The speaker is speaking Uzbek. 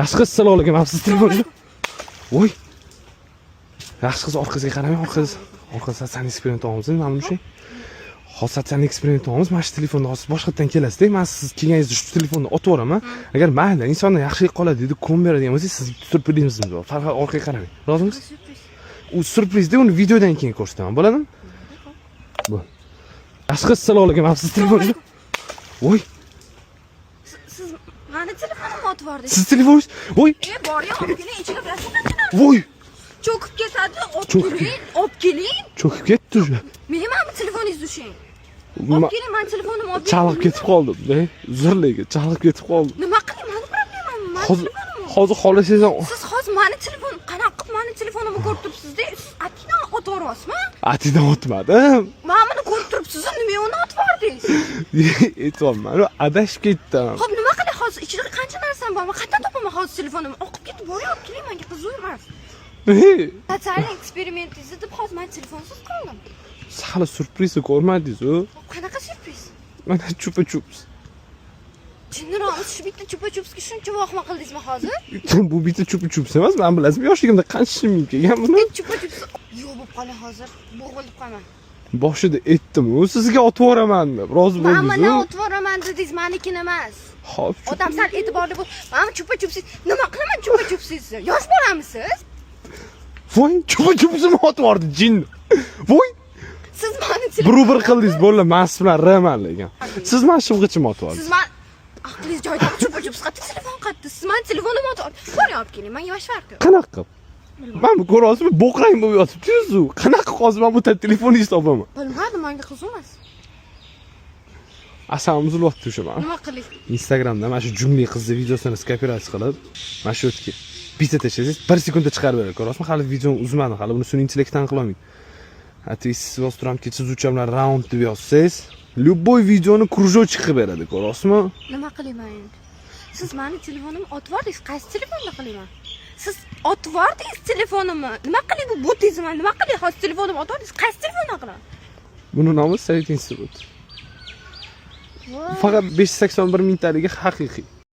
Yaxshi qiz assalomu alaykum. Siz telefonni. Voy. Yaxshi qiz orqasiga qaramang, orqasidan san eksperiment olamiz. Mana bu shay. Hozir san eksperiment olamiz. Mana shu telefonni hozir boshqatdan kelasiz-da. Men siz kelganingizda shu telefonni otib yuboraman. Agar mayli, insonlar yaxshilik qoladi deb ko'm beradigan bo'lsangiz, siz surprizimiz bor. Faqat orqaga qaramang. Rozimisiz? U surprizda uni videodan keyin ko'rsataman. Bo'ladimi? Bo'l. Yaxshi qiz assalomu alaykum. Siz telefonni. Voy. Siz mani telefonimni otib yubordingiz. Siz telefoningiz. Voy. Boring, olib keling, ichiga plastikdan. Voy. Cho'kib ketadi, olib keling. Cho'kib ketdi уже. Meni telefoningizni ushlang. Olib keling, meni telefonimni olib keling. Chalib ketib qoldim. Uzrliga chalib ketib qoldim. Nima qiling, meni problemam. Hozir xohlasangiz siz hozir meni telefonim, qanaqa qilib meni telefonimni ko'rib turibsiz-da? Siz atidan otib yuboryapsizmi? Atidan otmadim. Men buni ko'rib turibsiz, nima uni otib yubordingiz? Aytolman, adashib ketdim. Xo'p, nima qilay hozir? Ichida qancha narsam bor? Men qayerdan topaman hozir telefonimni? Oqib ketib boryapti, keling, menga qiziq emas. Sotsial eksperimentingizni deb hozir men telefonsiz qoldim. Siz hali surprizni ko'rmadingiz-ku. Qanaqa surpriz? Mana chupa-chups. Jinniroq, shu bitta chupa-chupsga shuncha vahima qildingizmi hozir? Bu bitta chupa-chups emas, men bilasizmi, yoshligimda qancha shimim kelgan buni. Chupa-chups yo'q bo'lib qolay hozir. Bo'g'ilib qolman. Boshida aytdim, u sizga otib yuboraman deb. Rozi bo'ldingiz-ku. Mana otib yuboraman dedingiz, meniki emas. Xo'p. Odam sal e'tiborli bo'l. Mana chupa-chupsiz. Nima qilaman chupa-chupsizni? Yosh bolamisiz? Voy, chupa-chupsni otib yubordi jin. Voy. Siz meni bir qildingiz, bo'ldi, men siz bilan raman lekin. Siz meni shimg'ichim otib yubordi. Siz men aqlingiz joyida chupa-chups qattiq telefon qatdi. Siz meni telefonimni otib yubordi. Bor olib keling, menga yosh farqi yo'q. Qanaqa qilib? Men bu ko'ryapsizmi, bo'qrang bo'lib yotibsiz-ku. Qanaqa hozir men bu telefoningizni topaman? Bilmadim, menga qiziq emas. Asabim uzilyapti o'sha men. Nima qiling? Instagramda mana shu jungli qizni videosini skopiratsiya qilib, mana shu yerga bitta tashlasangiz 1 sekundda chiqarib beradi. Ko'ryapsizmi? Hali videoni uzmadim, hali buni sun'iy intellektdan qilolmaydi. Atisiz Vostramki chizuvchilar round deb yozsangiz, любой videoni кружочек qilib beradi, ko'ryapsizmi? Nima qilaman endi? Siz meni telefonimni otib yubordingiz. Qaysi telefonda qilaman? Siz otib yubordingiz telefonimni. Nima qiling bu botizmi? Nima qiling hozir telefonimni otib yubordingiz? Qaysi telefonda qilaman? Buni nomi Sovet instituti. Faqat 581 mingtaligi haqiqiy.